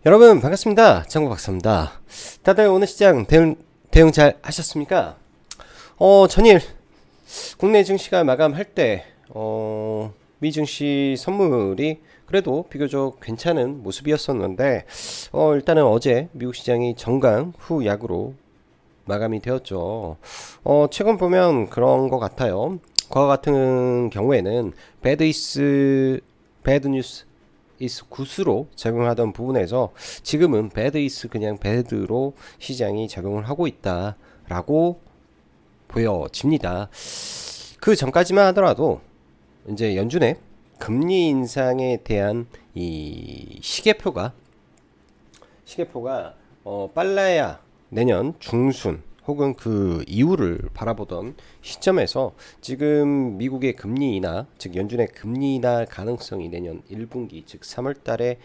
여러분 반갑습니다. 장구 박사입니다. 다들 오늘 시장 대응 잘 하셨습니까? 전일 국내 증시가 마감할 때 미 증시 선물이 그래도 비교적 괜찮은 모습이었었는데 일단은 어제 미국 시장이 정강 후 약으로 마감이 되었죠. 최근 보면 그런 것 같아요. 그와 같은 경우에는 배드 뉴스 is 굿으로 작용하던 부분에서 지금은 배드 is 그냥 배드로 시장이 작용을 하고 있다라고 보여집니다. 그 전까지만 하더라도 이제 연준의 금리 인상에 대한 이 시계표가 빨라야 내년 중순 혹은 그 이후를 바라보던 시점에서 지금 미국의 금리 인하, 즉 연준의 금리 인하 가능성이 내년 1분기, 즉 3월 달에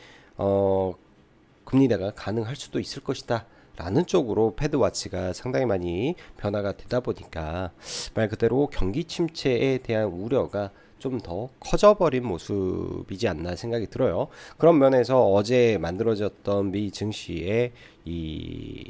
금리 인하가 가능할 수도 있을 것이다. 라는 쪽으로 패드와치가 상당히 많이 변화가 되다 보니까 말 그대로 경기 침체에 대한 우려가 좀 더 커져버린 모습이지 않나 생각이 들어요. 그런 면에서 어제 만들어졌던 미 증시의 이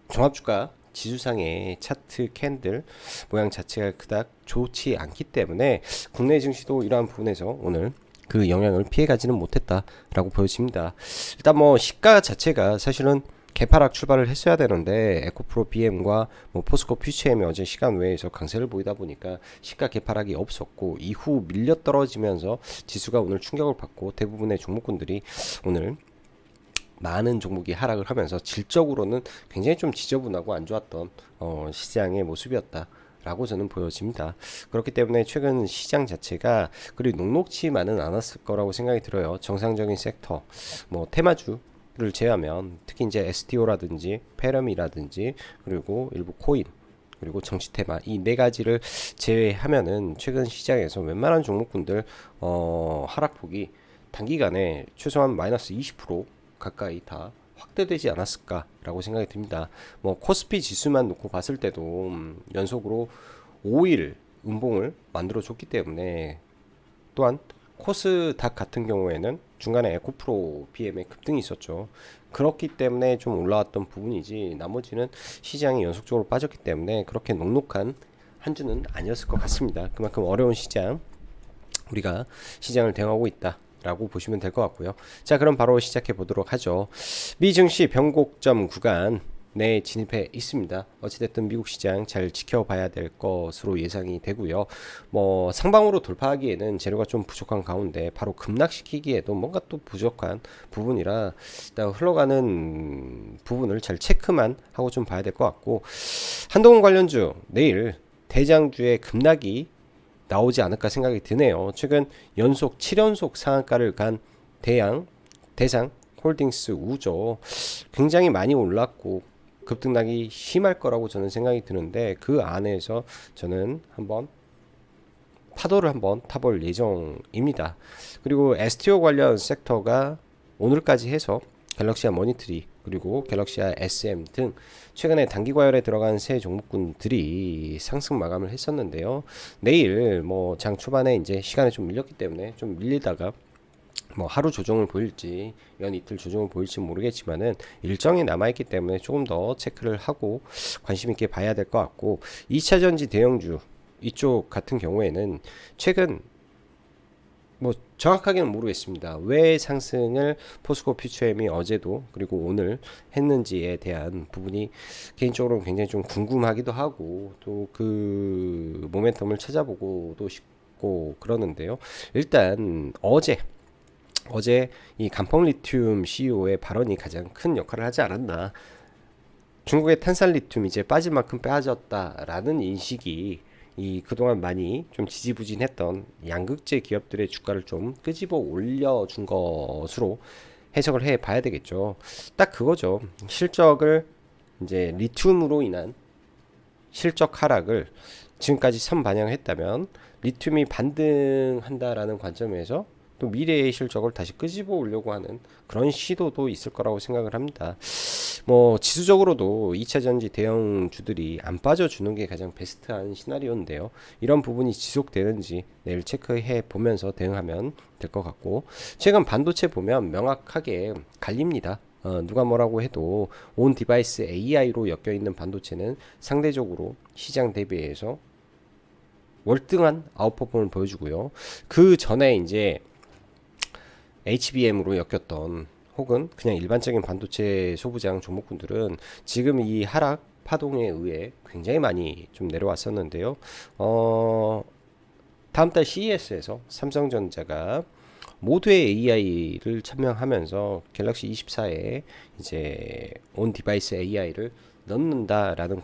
종합주가 지수상의 차트 캔들 모양 자체가 그닥 좋지 않기 때문에 국내 증시도 이러한 부분에서 오늘 그 영향을 피해가지는 못했다라고 보여집니다. 일단 뭐 시가 자체가 사실은 개파락 출발을 했어야 되는데 에코프로 BM과 뭐 포스코 퓨처엠이 어제 시간 외에서 강세를 보이다 보니까 시가 개파락이 없었고 이후 밀려 떨어지면서 지수가 오늘 충격을 받고 대부분의 종목군들이 오늘 많은 종목이 하락을 하면서 질적으로는 굉장히 좀 지저분하고 안 좋았던 시장의 모습이었다. 라고 저는 보여집니다. 그렇기 때문에 최근 시장 자체가 그리 녹록치만은 않았을 거라고 생각이 들어요. 정상적인 섹터, 뭐 테마주를 제외하면 특히 이제 STO라든지 페럼이라든지 그리고 일부 코인 그리고 정치 테마 이 네 가지를 제외하면은 최근 시장에서 웬만한 종목군들 하락폭이 단기간에 최소한 마이너스 20% 가까이 다 확대되지 않았을까라고 생각이 듭니다. 뭐 코스피 지수만 놓고 봤을 때도 연속으로 5일 음봉을 만들어 줬기 때문에 또한 코스닥 같은 경우에는 중간에 에코프로 BM의 급등이 있었죠. 그렇기 때문에 좀 올라왔던 부분이지 나머지는 시장이 연속적으로 빠졌기 때문에 그렇게 녹록한 한 주는 아니었을 것 같습니다. 그만큼 어려운 시장 우리가 시장을 대응하고 있다. 라고 보시면 될 것 같고요. 자, 그럼 바로 시작해 보도록 하죠. 미 증시 변곡점 구간 내 진입해 있습니다. 어찌됐든 미국 시장 잘 지켜봐야 될 것으로 예상이 되고요. 뭐 상방으로 돌파하기에는 재료가 좀 부족한 가운데 바로 급락시키기에도 뭔가 또 부족한 부분이라 일단 흘러가는 부분을 잘 체크만 하고 좀 봐야 될 것 같고 한동훈 관련주 내일 대장주의 급락이 나오지 않을까 생각이 드네요. 최근 연속 7연속 상한가를 간 대상 홀딩스 우죠. 굉장히 많이 올랐고 급등락이 심할 거라고 저는 생각이 드는데 그 안에서 저는 한번 파도를 한번 타볼 예정입니다. 그리고 STO 관련 섹터가 오늘까지 해서 갤럭시아 머니터리 그리고 갤럭시아 SM 등 최근에 단기 과열에 들어간 새 종목군들이 상승 마감을 했었는데요. 내일 뭐 장 초반에 이제 시간이 좀 밀렸기 때문에 좀 밀리다가 뭐 하루 조정을 보일지 연 이틀 조정을 보일지 모르겠지만은 일정이 남아있기 때문에 조금 더 체크를 하고 관심 있게 봐야 될 것 같고 2차 전지 대형주 이쪽 같은 경우에는 최근 뭐 정확하게는 모르겠습니다. 왜 상승을 포스코 퓨처엠이 어제도 그리고 오늘 했는지에 대한 부분이 개인적으로 굉장히 좀 궁금하기도 하고 또 그 모멘텀을 찾아보고도 싶고 그러는데요. 일단 어제 이 감펑 리튬 CEO의 발언이 가장 큰 역할을 하지 않았나. 중국의 탄산 리튬 이제 빠질 만큼 빠졌다라는 인식이 이 그동안 많이 좀 지지부진했던 양극재 기업들의 주가를 좀 끄집어 올려준 것으로 해석을 해 봐야 되겠죠. 딱 그거죠. 실적을 이제 리튬으로 인한 실적 하락을 지금까지 선반영했다면 리튬이 반등한다라는 관점에서 또 미래의 실적을 다시 끄집어 오려고 하는 그런 시도도 있을 거라고 생각을 합니다. 뭐 지수적으로도 2차 전지 대형주들이 안 빠져주는 게 가장 베스트한 시나리오인데요. 이런 부분이 지속되는지 내일 체크해 보면서 대응하면 될 것 같고, 최근 반도체 보면 명확하게 갈립니다. 누가 뭐라고 해도 온 디바이스 AI로 엮여 있는 반도체는 상대적으로 시장 대비해서 월등한 아웃퍼폼을 보여주고요. 그 전에 이제 HBM으로 엮였던 혹은 그냥 일반적인 반도체 소부장 종목군들은 지금 이 하락 파동에 의해 굉장히 많이 좀 내려왔었는데요. 다음 달 CES에서 삼성전자가 모두의 AI를 천명하면서 갤럭시 24에 이제 온 디바이스 AI를 넣는다라는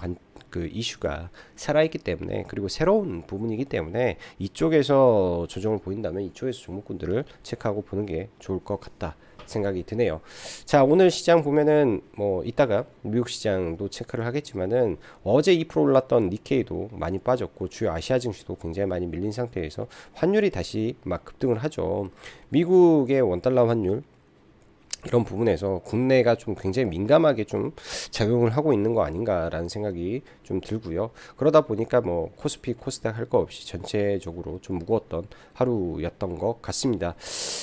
그 이슈가 살아있기 때문에, 그리고 새로운 부분이기 때문에 이쪽에서 조정을 보인다면 이쪽에서 종목군들을 체크하고 보는 게 좋을 것 같다 생각이 드네요. 자, 오늘 시장 보면은 뭐 이따가 미국 시장도 체크를 하겠지만은 어제 2% 올랐던 니케이도 많이 빠졌고 주요 아시아 증시도 굉장히 많이 밀린 상태에서 환율이 다시 막 급등을 하죠. 미국의 원달러 환율 이런 부분에서 국내가 좀 굉장히 민감하게 좀 작용을 하고 있는 거 아닌가라는 생각이 좀 들고요. 그러다 보니까 뭐 코스피, 코스닥 할 거 없이 전체적으로 좀 무거웠던 하루였던 것 같습니다.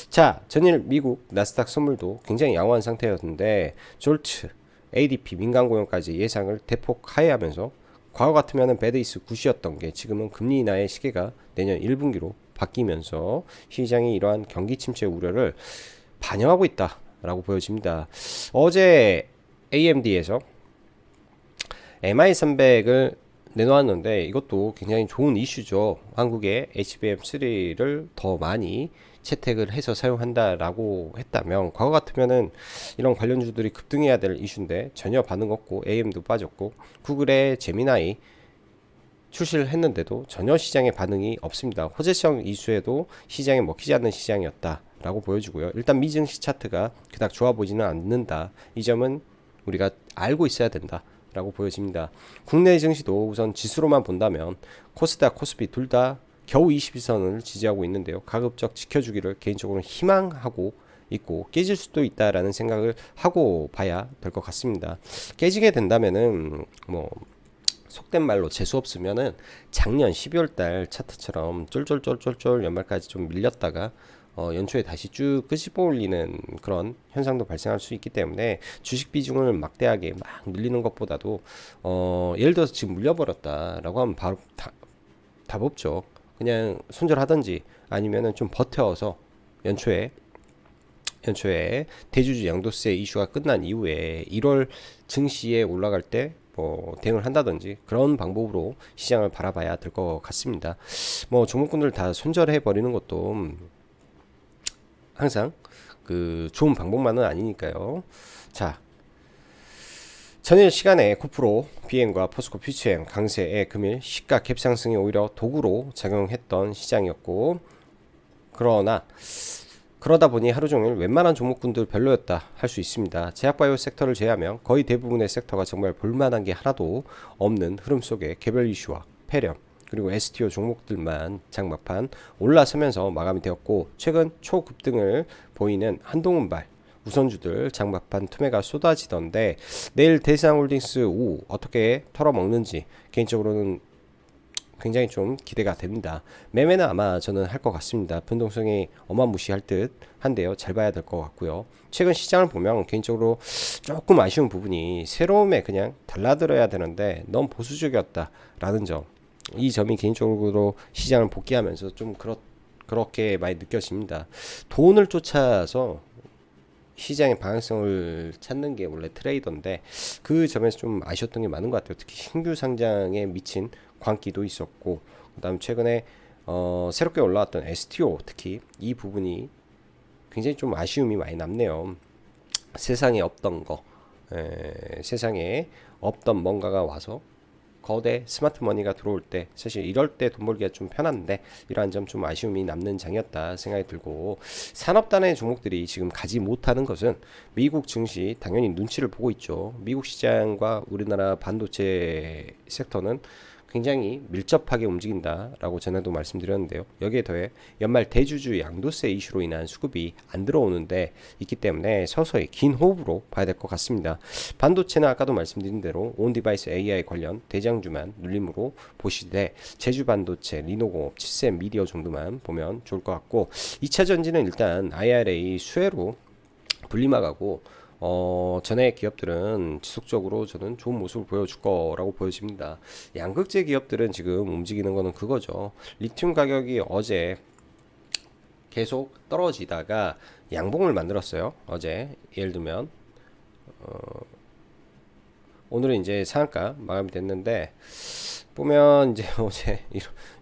자, 전일 미국 나스닥 선물도 굉장히 양호한 상태였는데 졸트, ADP 민간 고용까지 예상을 대폭 하회하면서 과거 같으면 배드이스 굿이었던 게 지금은 금리 인하의 시계가 내년 1분기로 바뀌면서 시장이 이러한 경기 침체 우려를 반영하고 있다 라고 보여집니다. 어제 AMD에서 MI300을 내놓았는데 이것도 굉장히 좋은 이슈죠. 한국에 HBM3를 더 많이 채택을 해서 사용한다라고 했다면 과거 같으면은 이런 관련주들이 급등해야 될 이슈인데 전혀 반응 없고 AM도 빠졌고, 구글의 제미나이 출시를 했는데도 전혀 시장에 반응이 없습니다. 호재성 이슈에도 시장에 먹히지 않는 시장이었다 라고 보여주고요. 일단 미증시 차트가 그닥 좋아 보이지는 않는다. 이 점은 우리가 알고 있어야 된다 라고 보여집니다. 국내 증시도 우선 지수로만 본다면 코스닥, 코스피 둘 다 겨우 21선을 지지하고 있는데요. 가급적 지켜주기를 개인적으로 희망하고 있고, 깨질 수도 있다라는 생각을 하고 봐야 될 것 같습니다. 깨지게 된다면은 뭐 속된 말로 재수 없으면은 작년 12월달 차트처럼 쫄쫄쫄쫄쫄 연말까지 좀 밀렸다가 연초에 다시 쭉 끄집어 올리는 그런 현상도 발생할 수 있기 때문에 주식 비중을 막대하게 막 늘리는 것보다도 예를 들어서 지금 물려버렸다라고 하면 바로 답 없죠. 그냥 손절하든지 아니면은 좀 버텨서 연초에 대주주 양도세 이슈가 끝난 이후에 1월 증시에 올라갈 때 대응을 한다든지 그런 방법으로 시장을 바라봐야 될 것 같습니다. 뭐 종목군들 다 손절해 버리는 것도 항상 그 좋은 방법만은 아니니까요. 자, 전일 시간에 코프로, BM과 포스코 퓨처엠 강세의 금일 시가 갭 상승이 오히려 도구로 작용했던 시장이었고, 그러다 보니 하루 종일 웬만한 종목군들 별로였다 할 수 있습니다. 제약바이오 섹터를 제외하면 거의 대부분의 섹터가 정말 볼만한 게 하나도 없는 흐름 속에 개별 이슈와 폐렴 그리고 STO 종목들만 장막판 올라서면서 마감이 되었고, 최근 초급등을 보이는 한동훈발 우선주들 장막판 투매가 쏟아지던데 내일 대상홀딩스 우 어떻게 털어먹는지 개인적으로는 굉장히 좀 기대가 됩니다. 매매는 아마 저는 할 것 같습니다. 변동성이 어마무시할 듯 한데요. 잘 봐야 될 것 같고요. 최근 시장을 보면 개인적으로 조금 아쉬운 부분이 새로움에 그냥 달라들어야 되는데 너무 보수적이었다라는 점. 이 점이 개인적으로 시장을 복귀하면서 좀 그렇게 많이 느껴집니다. 돈을 쫓아서 시장의 방향성을 찾는 게 원래 트레이더인데 그 점에서 좀 아쉬웠던 게 많은 것 같아요. 특히 신규 상장에 미친 광기도 있었고, 그다음 최근에 새롭게 올라왔던 STO 특히 이 부분이 굉장히 좀 아쉬움이 많이 남네요. 세상에 없던 세상에 없던 뭔가가 와서 거대 스마트 머니가 들어올 때 사실 이럴 때 돈 벌기가 좀 편한데 이러한 점 좀 아쉬움이 남는 장이었다 생각이 들고, 산업단의 종목들이 지금 가지 못하는 것은 미국 증시 당연히 눈치를 보고 있죠. 미국 시장과 우리나라 반도체 섹터는 굉장히 밀접하게 움직인다라고 전에도 말씀드렸는데요. 여기에 더해 연말 대주주 양도세 이슈로 인한 수급이 안 들어오는데 있기 때문에 서서히 긴 호흡으로 봐야 될 것 같습니다. 반도체는 아까도 말씀드린 대로 온디바이스 AI 관련 대장주만 눌림으로 보시되 제주 반도체, 리노공업, 칩셋, 미디어 정도만 보면 좋을 것 같고 2차 전지는 일단 IRA 수혜로 분리막하고 전에 기업들은 지속적으로 저는 좋은 모습을 보여줄 거라고 보여집니다. 양극재 기업들은 지금 움직이는 거는 그거죠. 리튬 가격이 어제 계속 떨어지다가 양봉을 만들었어요. 어제 예를 들면 오늘은 이제 상한가 마감이 됐는데 보면 이제 어제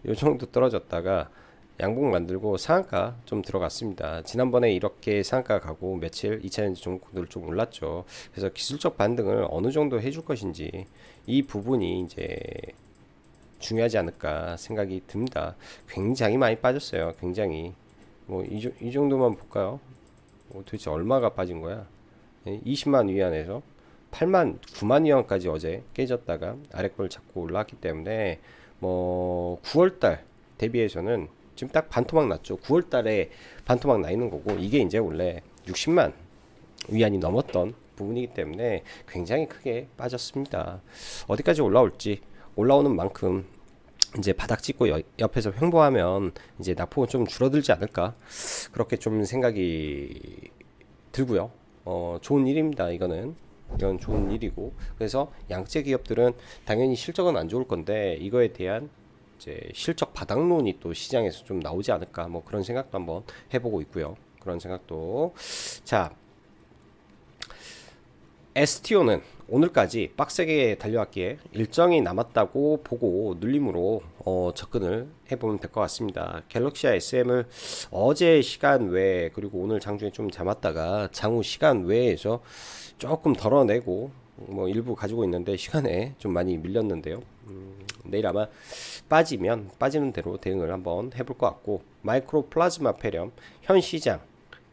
요 정도 떨어졌다가 양봉 만들고 상한가 좀 들어갔습니다. 지난번에 이렇게 상한가 가고 며칠 2차전지 종목들 좀 올랐죠. 그래서 기술적 반등을 어느 정도 해줄 것인지 이 부분이 이제 중요하지 않을까 생각이 듭니다. 굉장히 많이 빠졌어요. 굉장히 뭐 이 정도만 볼까요? 도대체 얼마가 빠진 거야? 20만 위안에서 8만 9만 위안까지 어제 깨졌다가 아래 걸 잡고 올라왔기 때문에 뭐 9월달 대비해서는 지금 딱 반토막 났죠. 9월 달에 반토막 나 있는 거고 이게 이제 원래 60만 위안이 넘었던 부분이기 때문에 굉장히 크게 빠졌습니다. 어디까지 올라올지 올라오는 만큼 이제 바닥 찍고 옆에서 횡보하면 이제 낙폭은 좀 줄어들지 않을까 그렇게 좀 생각이 들고요. 좋은 일입니다. 이건 좋은 일이고 그래서 양재 기업들은 당연히 실적은 안 좋을 건데 이거에 대한 이제 실적 바닥론이 또 시장에서 좀 나오지 않을까 뭐 그런 생각도 한번 해보고 있고요. 그런 생각도 자 STO는 오늘까지 빡세게 달려왔기에 일정이 남았다고 보고 눌림으로 접근을 해보면 될 것 같습니다. 갤럭시와 SM을 어제 시간 외에 그리고 오늘 장중에 좀 잠았다가 장후 시간 외에서 조금 덜어내고 뭐 일부 가지고 있는데 시간에 좀 많이 밀렸는데요. 내일 아마 빠지면 빠지는 대로 대응을 한번 해볼 것 같고 마이크로 플라즈마 폐렴 현 시장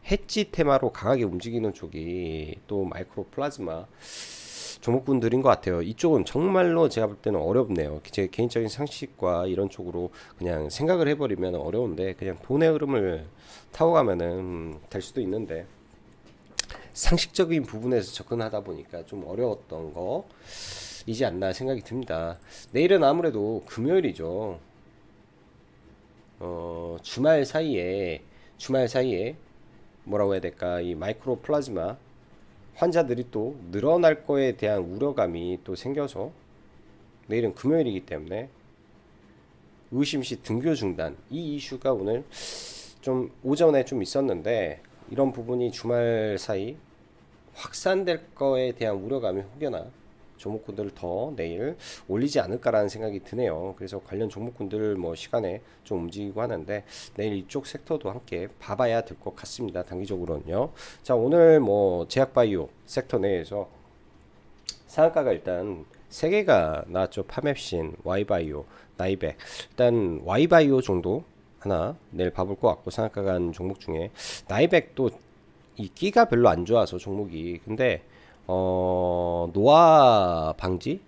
해지 테마로 강하게 움직이는 쪽이 또 마이크로 플라즈마 종목군들인 것 같아요. 이쪽은 정말로 제가 볼 때는 어렵네요. 제 개인적인 상식과 이런 쪽으로 그냥 생각을 해버리면 어려운데 그냥 돈의 흐름을 타고 가면은 될 수도 있는데 상식적인 부분에서 접근하다 보니까 좀 어려웠던 거이지 않나 생각이 듭니다. 내일은 아무래도 금요일이죠. 주말 사이에 뭐라고 해야 될까 이 마이크로 플라즈마 환자들이 또 늘어날 거에 대한 우려감이 또 생겨서 내일은 금요일이기 때문에 의심시 등교 중단 이 이슈가 오늘 좀 오전에 좀 있었는데 이런 부분이 주말 사이 확산될 거에 대한 우려감이 혹여나 종목군들을 더 내일 올리지 않을까라는 생각이 드네요. 그래서 관련 종목군들 뭐 시간에 좀 움직이고 하는데 내일 이쪽 섹터도 함께 봐봐야 될 것 같습니다. 단기적으로는요. 자 오늘 뭐 제약바이오 섹터 내에서 상한가가 일단 3개가 나왔죠. 파맵신, Y바이오, 나이백. 일단 Y바이오 정도 하나 내일 봐볼 것 같고 상한가 간 종목 중에 나이백도 이 끼가 별로 안 좋아서 종목이 근데 노화 방지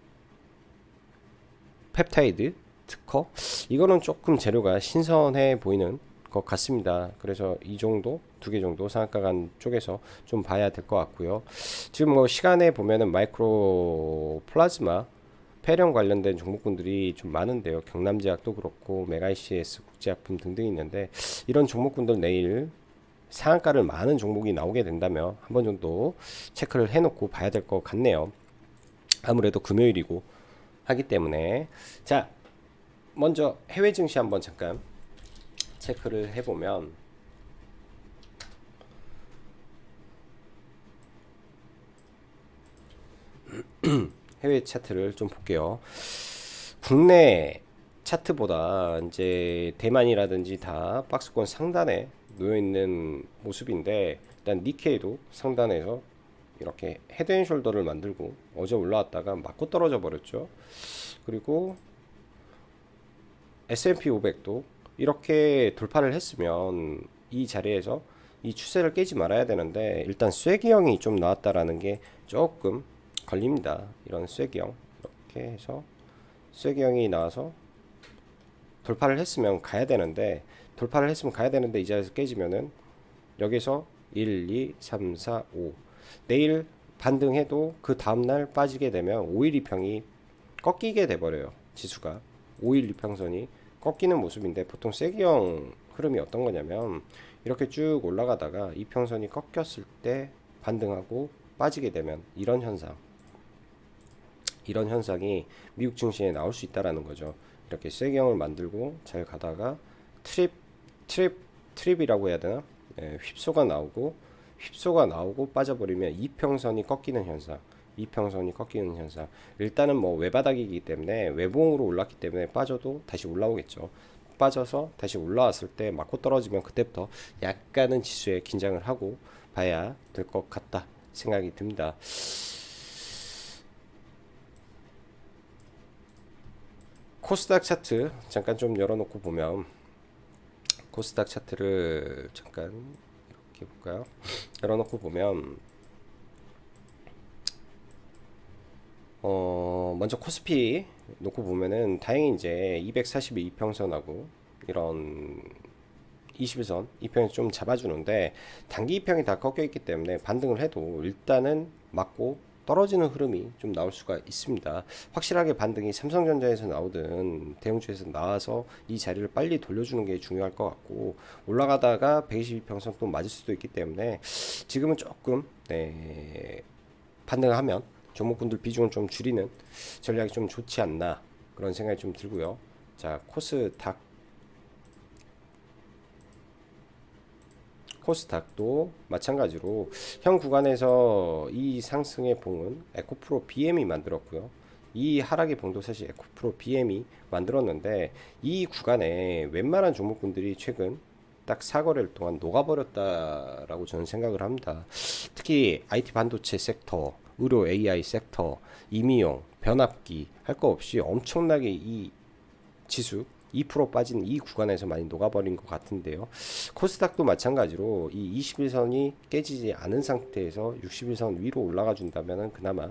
펩타이드 특허 이거는 조금 재료가 신선해 보이는 것 같습니다. 그래서 이 정도 2개 정도 상한가 간 쪽에서 좀 봐야 될 것 같고요. 지금 뭐 시간에 보면은 마이크로 플라즈마 폐렴 관련된 종목군들이 좀 많은데요. 경남제약도 그렇고 메가이CS 국제약품 등등 있는데 이런 종목군들 내일 상한가를 많은 종목이 나오게 된다면 한 번 정도 체크를 해놓고 봐야 될 것 같네요. 아무래도 금요일이고 하기 때문에 자 먼저 해외 증시 한번 잠깐 체크를 해보면 해외 차트를 좀 볼게요. 국내 차트보다 이제 대만이라든지 다 박스권 상단에 놓여있는 모습인데 일단 니케이도 상단에서 이렇게 헤드앤숄더를 만들고 어제 올라왔다가 맞고 떨어져 버렸죠. 그리고 S&P 500도 이렇게 돌파를 했으면 이 자리에서 이 추세를 깨지 말아야 되는데 일단 쐐기형이 좀 나왔다라는 게 조금 걸립니다. 이런 쐐기형 이렇게 해서 쐐기형이 나와서 돌파를 했으면 가야 되는데 이 자리에서 깨지면은 여기서 1, 2, 3, 4, 5 내일 반등해도 그 다음날 빠지게 되면 5일2평이 꺾이게 돼버려요. 지수가 5일2평선이 꺾이는 모습인데, 보통 쐐기형 흐름이 어떤 거냐면 이렇게 쭉 올라가다가 이평선이 꺾였을 때 반등하고 빠지게 되면 이런 현상이 미국 증시에 나올 수 있다라는 거죠. 이렇게 쐐기형을 만들고 잘 가다가 트립이라고 해야 되나? 예, 휩소가 나오고 빠져버리면 이평선이 꺾이는 현상. 일단은 뭐 외바닥이기 때문에 외봉으로 올랐기 때문에 빠져도 다시 올라오겠죠. 빠져서 다시 올라왔을 때 맞고 떨어지면 그때부터 약간은 지수에 긴장을 하고 봐야 될 것 같다 생각이 듭니다. 코스닥 차트 잠깐 좀 열어놓고 보면, 코스닥 차트를 잠깐 이렇게 볼까요? 열어놓고 보면 먼저 코스피 놓고 보면은 다행히 이제 242평선하고 이런 21선 2평이 좀 잡아주는데, 단기 2평이 다 꺾여 있기 때문에 반등을 해도 일단은 맞고 떨어지는 흐름이 좀 나올 수가 있습니다. 확실하게 반등이 삼성전자에서 나오든 대형주에서 나와서 이 자리를 빨리 돌려주는 게 중요할 것 같고, 올라가다가 122평선 또 맞을 수도 있기 때문에 지금은 조금 반등을 하면 종목군들 비중을 좀 줄이는 전략이 좀 좋지 않나 그런 생각이 좀 들고요. 자, 코스닥도 마찬가지로 현 구간에서 이 상승의 봉은 에코프로 BM이 만들었고요. 이 하락의 봉도 사실 에코프로 BM이 만들었는데, 이 구간에 웬만한 종목군들이 최근 딱 4거래일 동안 녹아버렸다라고 저는 생각을 합니다. 특히 IT 반도체 섹터, 의료 AI 섹터, 임의용, 변압기 할 거 없이 엄청나게 이 지수 2% 빠진 이 구간에서 많이 녹아버린 것 같은데요. 코스닥도 마찬가지로 이 21선이 깨지지 않은 상태에서 61선 위로 올라가 준다면은 그나마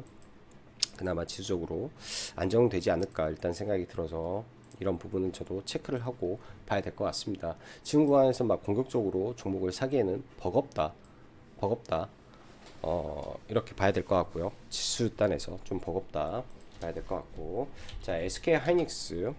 지수적으로 안정되지 않을까 일단 생각이 들어서, 이런 부분은 저도 체크를 하고 봐야 될 것 같습니다. 지금 구간에서 막 공격적으로 종목을 사기에는 버겁다. 이렇게 봐야 될 것 같고요. 지수 단에서 좀 버겁다 봐야 될 것 같고, 자, SK 하이닉스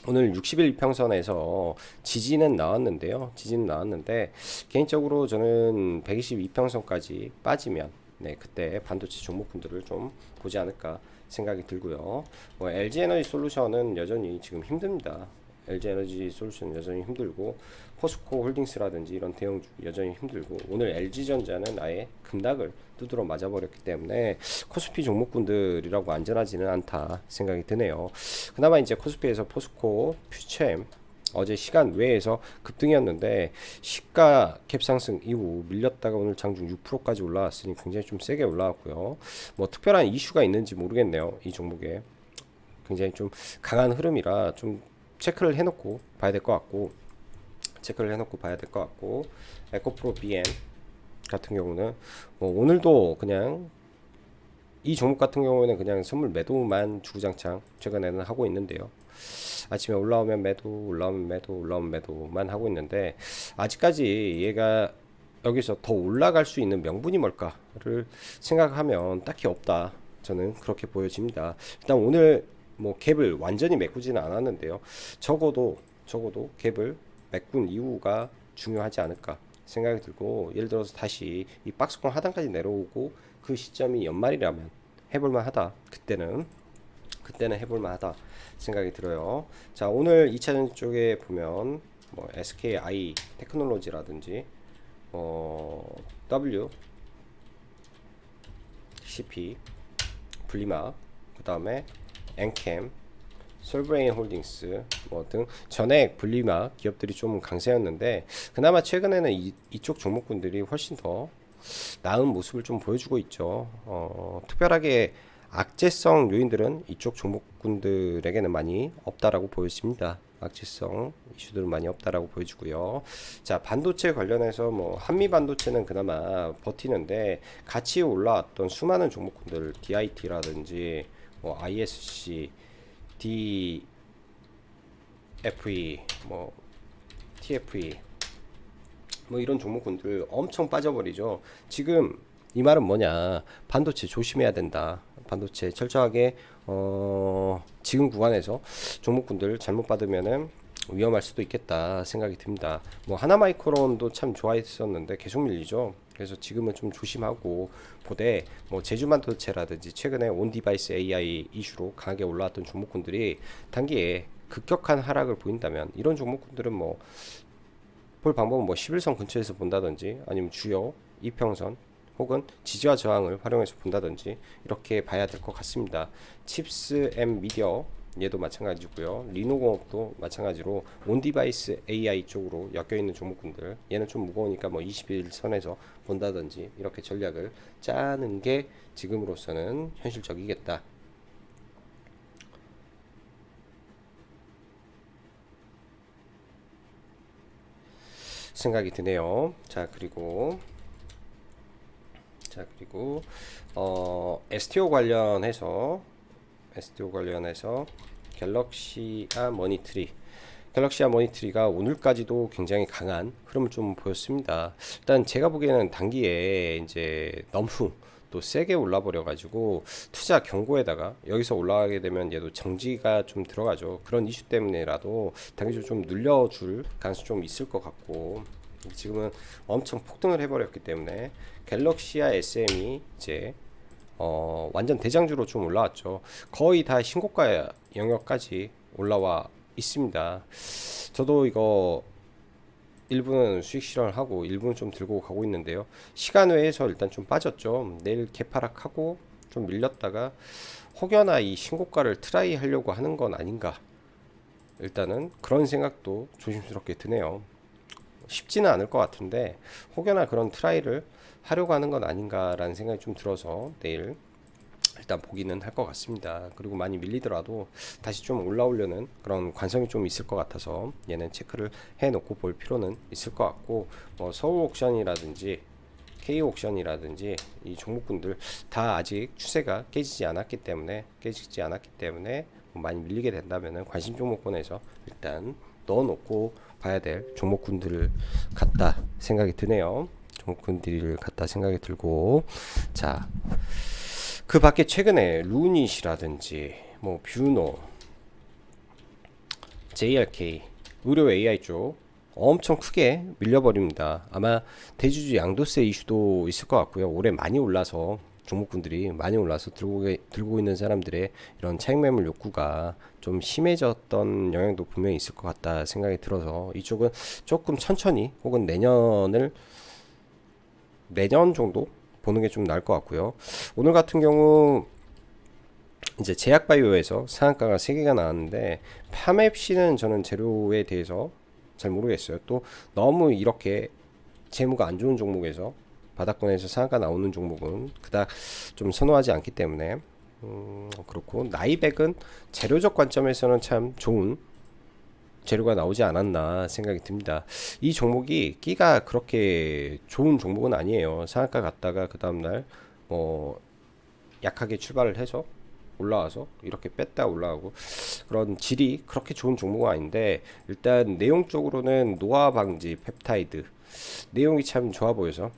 오늘 60일 평선에서 지지는 나왔는데 개인적으로 저는 122평선까지 빠지면 그때 반도체 종목군들을 좀 보지 않을까 생각이 들고요. 뭐 LG에너지 솔루션은 여전히 지금 힘듭니다. LG에너지 솔루션 여전히 힘들고, 포스코 홀딩스라든지 이런 대형주 여전히 힘들고, 오늘 LG전자는 아예 급락을 두드러 맞아버렸기 때문에 코스피 종목군들이라고 안전하지는 않다 생각이 드네요. 그나마 이제 코스피에서 포스코, 퓨처엠 어제 시간 외에서 급등이었는데 시가 갭상승 이후 밀렸다가 오늘 장중 6%까지 올라왔으니 굉장히 좀 세게 올라왔고요. 뭐 특별한 이슈가 있는지 모르겠네요. 이 종목에 굉장히 좀 강한 흐름이라 좀 체크를 해놓고 봐야 될 것 같고, 에코프로 BM 같은 경우는 뭐 오늘도 그냥 이 종목 같은 경우는 그냥 선물 매도만 주구장창 최근에는 하고 있는데요. 아침에 올라오면 매도만 하고 있는데, 아직까지 얘가 여기서 더 올라갈 수 있는 명분이 뭘까를 생각하면 딱히 없다, 저는 그렇게 보여집니다. 일단 오늘 뭐 갭을 완전히 메꾸지는 않았는데요. 적어도 갭을 메꾼 이유가 중요하지 않을까 생각이 들고, 예를 들어서 다시 이 박스권 하단까지 내려오고 그 시점이 연말이라면 해볼만 하다. 그때는 해볼만 하다 생각이 들어요. 자, 오늘 2차전 쪽에 보면 뭐 SKI 테크놀로지라든지 WCP, 블리마, 그 다음에 엔캠, 솔브레인 홀딩스 뭐 등 전액 분리막 기업들이 좀 강세였는데, 그나마 최근에는 이쪽 종목군들이 훨씬 더 나은 모습을 좀 보여주고 있죠. 특별하게 악재성 요인들은 이쪽 종목군들에게는 많이 없다라고 보여집니다. 악재성 이슈들은 많이 없다라고 보여지고요. 자, 반도체 관련해서 뭐 한미 반도체는 그나마 버티는데, 같이 올라왔던 수많은 종목군들 DIT라든지 뭐 ISC, DFE, 뭐 TFE, 뭐 이런 종목군들 엄청 빠져버리죠. 지금 이 말은 뭐냐? 반도체 조심해야 된다. 반도체 철저하게 지금 구간에서 종목군들 잘못 받으면은 위험할 수도 있겠다 생각이 듭니다. 뭐 하나마이크론도 참 좋아했었는데 계속 밀리죠. 그래서 지금은 좀 조심하고 보되, 뭐 제주반도체라든지 최근에 온디바이스 AI 이슈로 강하게 올라왔던 종목군들이 단기에 급격한 하락을 보인다면, 이런 종목군들은 뭐 볼 방법은 뭐 11선 근처에서 본다든지, 아니면 주요 이평선 혹은 지지와 저항을 활용해서 본다든지, 이렇게 봐야 될 것 같습니다. 칩스 앤 미디어 얘도 마찬가지고요. 리노공업도 마찬가지로 온디바이스 AI 쪽으로 엮여있는 종목군들, 얘는 좀 무거우니까 뭐 21선에서 본다든지, 이렇게 전략을 짜는 게 지금으로서는 현실적이겠다 생각이 드네요. 자 그리고 STO 관련해서 갤럭시아 머니터리가 오늘까지도 굉장히 강한 흐름을 좀 보였습니다. 일단 제가 보기에는 단기에 이제 너무 또 세게 올라버려 가지고 투자 경고에다가 여기서 올라가게 되면 얘도 정지가 좀 들어가죠. 그런 이슈 때문에라도 단기적으로 좀 눌려줄 가능성이 좀 있을 것 같고, 지금은 엄청 폭등을 해버렸기 때문에 갤럭시아 SM이 이제 완전 대장주로 좀 올라왔죠. 거의 다 신고가 영역까지 올라와 있습니다. 저도 이거 일부는 수익 실현을 하고 일부는 좀 들고 가고 있는데요. 시간 외에서 일단 좀 빠졌죠. 내일 개파락하고 좀 밀렸다가 혹여나 이 신고가를 트라이 하려고 하는 건 아닌가, 일단은 그런 생각도 조심스럽게 드네요. 쉽지는 않을 것 같은데 혹여나 그런 트라이를 하려고 하는 건 아닌가라는 생각이 좀 들어서 내일 일단 보기는 할 것 같습니다. 그리고 많이 밀리더라도 다시 좀 올라오려는 그런 관성이 좀 있을 것 같아서 얘는 체크를 해놓고 볼 필요는 있을 것 같고, 뭐 서울 옥션이라든지 K 옥션이라든지 이 종목군들 다 아직 추세가 깨지지 않았기 때문에 뭐 많이 밀리게 된다면은 관심 종목군에서 일단 넣어놓고 봐야 될 종목군들을 같다 생각이 드네요. 종목군들을 같다 생각이 들고, 자, 그 밖에 최근에 루닛이라든지 뭐 뷰노, JRK, 의료 AI 쪽 엄청 크게 밀려버립니다. 아마 대주주 양도세 이슈도 있을 것 같고요. 올해 많이 올라서 종목군들이 많이 올라서 들고 있는 사람들의 이런 차익 매물 욕구가 좀 심해졌던 영향도 분명히 있을 것 같다 생각이 들어서 이쪽은 조금 천천히 혹은 내년 정도 보는 게 좀 나을 것 같고요. 오늘 같은 경우 이제 제약바이오에서 상한가가 3개가 나왔는데, 파맵시는 저는 재료에 대해서 잘 모르겠어요. 또 너무 이렇게 재무가 안 좋은 종목에서 바닥권에서 상한가 나오는 종목은 그닥 좀 선호하지 않기 때문에 그렇고, 나이백은 재료적 관점에서는 참 좋은 재료가 나오지 않았나 생각이 듭니다. 이 종목이 끼가 그렇게 좋은 종목은 아니에요. 상한가 갔다가 그 다음날 약하게 출발을 해서 올라와서 이렇게 뺐다 올라가고, 그런 질이 그렇게 좋은 종목은 아닌데, 일단 내용적으로는 노화 방지 펩타이드 내용이 참 좋아 보여서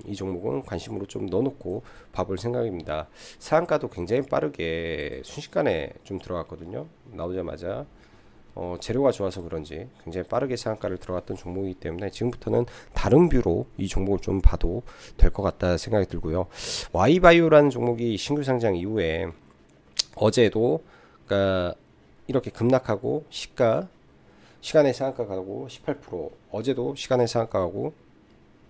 이 종목은 관심으로 좀 넣어놓고 봐볼 생각입니다. 상한가도 굉장히 빠르게 순식간에 좀 들어갔거든요. 나오자마자 재료가 좋아서 그런지 굉장히 빠르게 상한가를 들어갔던 종목이기 때문에 지금부터는 다른 뷰로 이 종목을 좀 봐도 될 것 같다 생각이 들고요. Y바이오라는 종목이 신규 상장 이후에 어제도 그러니까 이렇게 급락하고 시간의 상한가 가고 18%, 어제도 시간의 상한가 가고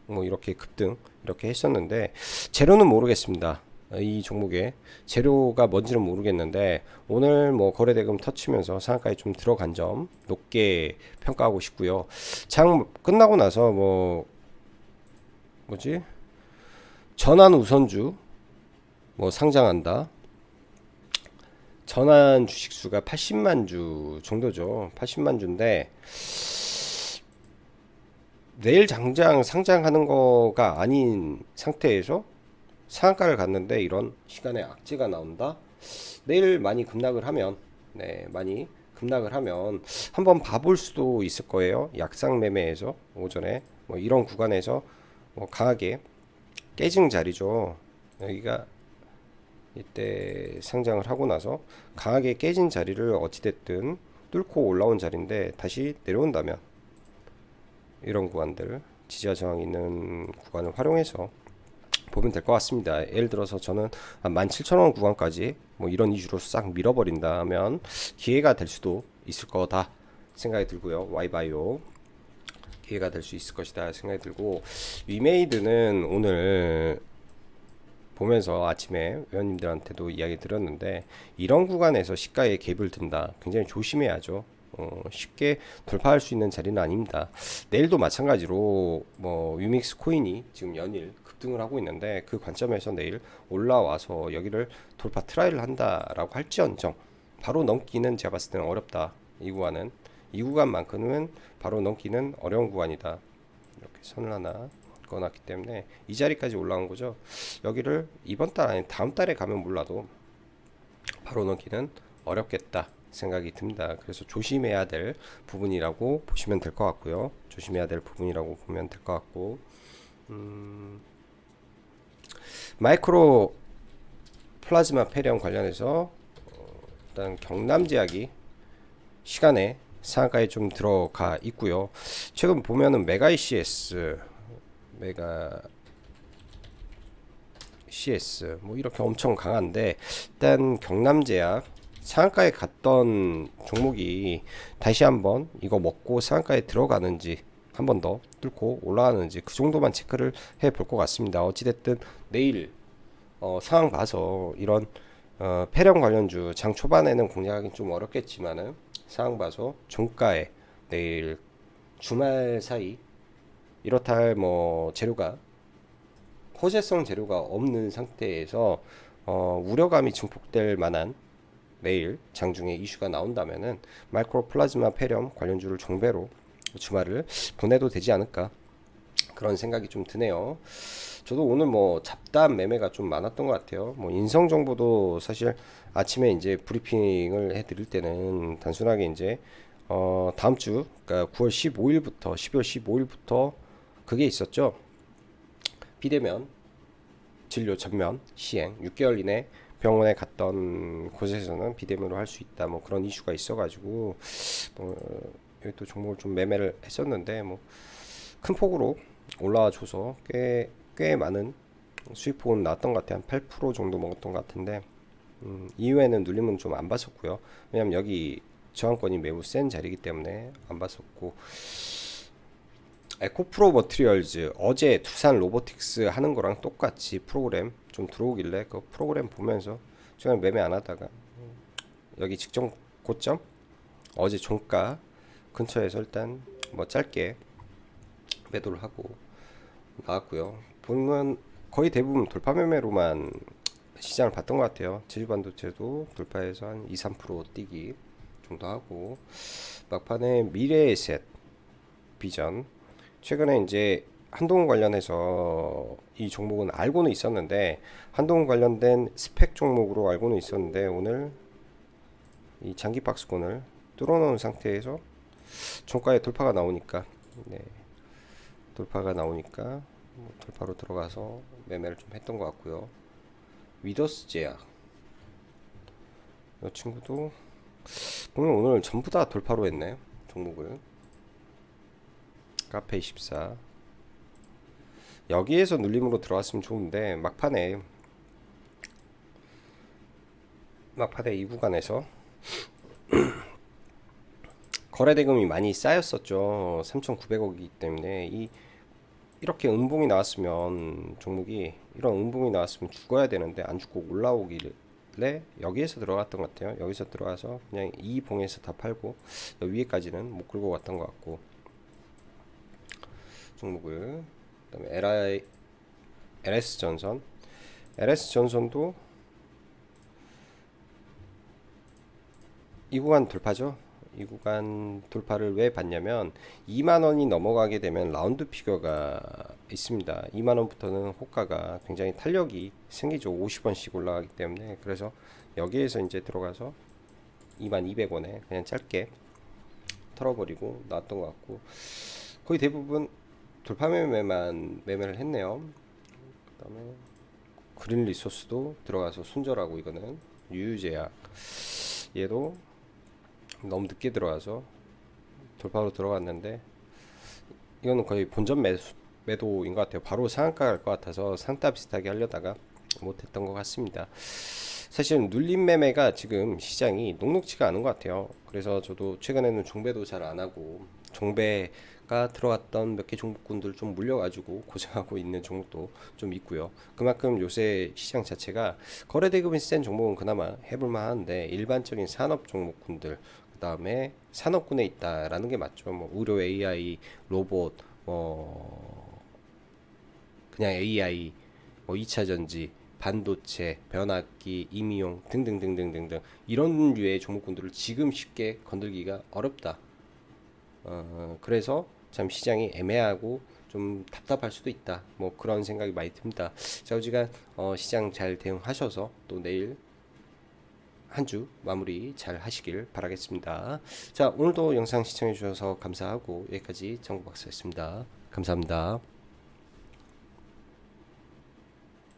뭐 이렇게 급등 이렇게 했었는데, 재료는 모르겠습니다. 이 종목의 재료가 뭔지는 모르겠는데 오늘 뭐 거래대금 터치면서 상한가에 좀 들어간 점 높게 평가하고 싶고요. 장 끝나고 나서 전환 우선주 상장한다. 전환 주식수가 80만 주 정도죠. 80만 주인데 내일 당장 상장하는 거가 아닌 상태에서 상한가를 갔는데 이런 시간에 악재가 나온다. 내일 많이 급락을 하면 네, 많이 급락을 하면 한번 봐볼 수도 있을 거예요. 약상 매매에서 오전에 뭐 이런 구간에서 뭐 강하게 깨진 자리죠. 여기가 이때 상장을 하고 나서 강하게 깨진 자리를 어찌됐든 뚫고 올라온 자리인데 다시 내려온다면 이런 구간들 지지와 저항이 있는 구간을 활용해서 보면 될 것 같습니다. 예를 들어서 저는 한 17,000원 구간까지 뭐 이런 이슈로 싹 밀어버린다면 기회가 될 수도 있을 거다 생각이 들고요. 와이바이오 기회가 될 수 있을 것이다 생각이 들고, 위메이드는 오늘 보면서 아침에 회원님들한테도 이야기 드렸는데 이런 구간에서 시가에 갭을 든다 굉장히 조심해야죠. 쉽게 돌파할 수 있는 자리는 아닙니다. 내일도 마찬가지로 뭐 유믹스 코인이 지금 연일 급등을 하고 있는데 그 관점에서 내일 올라와서 여기를 돌파 트라이를 한다라고 할지언정 바로 넘기는 제가 봤을 때는 어렵다. 이 구간만큼은 바로 넘기는 어려운 구간이다. 이렇게 선을 하나 그어놨기 때문에 이 자리까지 올라온 거죠. 여기를 이번 달 아니 다음 달에 가면 몰라도 바로 넘기는 어렵겠다 생각이 듭니다. 그래서 조심해야 될 부분이라고 보시면 될 것 같고요. 조심해야 될 부분이라고 보면 될 것 같고, 마이크로 플라즈마 폐렴 관련해서 일단 경남제약이 시간에 상한가에 좀 들어가 있고요. 최근 보면은 메가 CS 뭐 이렇게 엄청 강한데, 일단 경남제약 상한가에 갔던 종목이 다시 한번 이거 먹고 상한가에 들어가는지 한 번 더 뚫고 올라가는지 그 정도만 체크를 해 볼 것 같습니다. 어찌됐든 내일 상황 봐서 이런 폐렴 관련주 장 초반에는 공략하기 좀 어렵겠지만은 상황 봐서 종가에 내일 주말 사이 이렇다 할 뭐 재료가 호재성 재료가 없는 상태에서 우려감이 증폭될 만한 내일 장중에 이슈가 나온다면은 마이크로 플라즈마 폐렴 관련주를 종배로 주말을 보내도 되지 않을까 그런 생각이 좀 드네요. 저도 오늘 뭐 잡다한 매매가 좀 많았던 것 같아요. 뭐 인성 정보도 사실 아침에 이제 브리핑을 해드릴 때는 단순하게 이제 다음 주 그러니까 9월 15일부터 12월 15일부터 그게 있었죠. 비대면 진료 전면 시행 6개월 이내 병원에 갔던 곳에서는 비대면으로 할 수 있다 뭐 그런 이슈가 있어가지고 뭐 여기 또 종목을 좀 매매를 했었는데 뭐 큰 폭으로 올라와줘서 꽤 많은 수익폭은 나왔던 것 같아요. 한 8% 정도 먹었던 것 같은데 이후에는 눌림은 좀 안 봤었고요. 왜냐면 여기 저항권이 매우 센 자리이기 때문에 안 봤었고, 에코프로 머티리얼즈 어제 두산 로보틱스 하는 거랑 똑같이 프로그램 좀 들어오길래 그 프로그램 보면서 저는 매매 안 하다가 여기 직전 고점 어제 종가 근처에서 일단 뭐 짧게 매도를 하고 나왔고요. 보면 거의 대부분 돌파 매매로만 시장을 봤던 것 같아요. 제주반도체도 돌파해서 한 2, 3% 뛰기 정도 하고, 막판에 미래에셋 비전 최근에 이제 한동훈 관련해서 이 종목은 알고는 있었는데 한동훈 관련된 스펙 종목으로 알고는 있었는데 오늘 이 장기 박스권을 뚫어놓은 상태에서 종가에 돌파가 나오니까 돌파로 들어가서 매매를 좀 했던 것 같고요. 위더스 제약 이 친구도 보면 오늘 전부 다 돌파로 했네요. 종목을 카페24 여기에서 눌림으로 들어왔으면 좋은데 막판에 이 구간에서 거래대금이 많이 쌓였었죠. 3,900억이기 때문에 이렇게 음봉이 나왔으면 종목이 이런 음봉이 나왔으면 죽어야 되는데 안 죽고 올라오길래 여기에서 들어갔던 것 같아요. 여기서 들어가서 그냥 이 봉에서 다 팔고 위에까지는 못 끌고 갔던 것 같고, 종목을 그다음에 LS전선도 이 구간 돌파죠. 이 구간 돌파를 왜 봤냐면 2만원이 넘어가게 되면 라운드 피겨가 있습니다. 2만원부터는 호가가 굉장히 탄력이 생기죠. 50원씩 올라가기 때문에. 그래서 여기에서 이제 들어가서 22,200원에 그냥 짧게 털어버리고 나왔던 것 같고, 거의 대부분 돌파 매매만 매매를 했네요. 그다음에 그린 리소스도 들어가서 순절하고, 이거는 유유제약 얘도 너무 늦게 들어가서 돌파로 들어갔는데, 이거는 거의 본전 매도인 것 같아요. 바로 상한가 갈 것 같아서 상따 비슷하게 하려다가 못했던 것 같습니다. 사실은 눌림 매매가 지금 시장이 녹록지가 않은 것 같아요. 그래서 저도 최근에는 종배도 잘 안 하고, 종배가 들어갔던 몇 개 종목군들 좀 물려가지고 고생하고 있는 종목도 좀 있고요. 그만큼 요새 시장 자체가 거래대금이 센 종목은 그나마 해볼만 하는데, 일반적인 산업 종목군들, 그 다음에 산업군에 있다라는 게 맞죠. 뭐 의료 AI, 로봇, 그냥 AI, 뭐 2차 전지, 반도체, 변압기, 임의용 등등등등등등, 이런 류의 종목군들을 지금 쉽게 건들기가 어렵다. 그래서 참 시장이 애매하고 좀 답답할 수도 있다. 뭐 그런 생각이 많이 듭니다. 좌우지간 시장 잘 대응하셔서 또 내일 한 주 마무리 잘 하시길 바라겠습니다. 자, 오늘도 영상 시청해 주셔서 감사하고, 여기까지 정보박사였습니다. 감사합니다.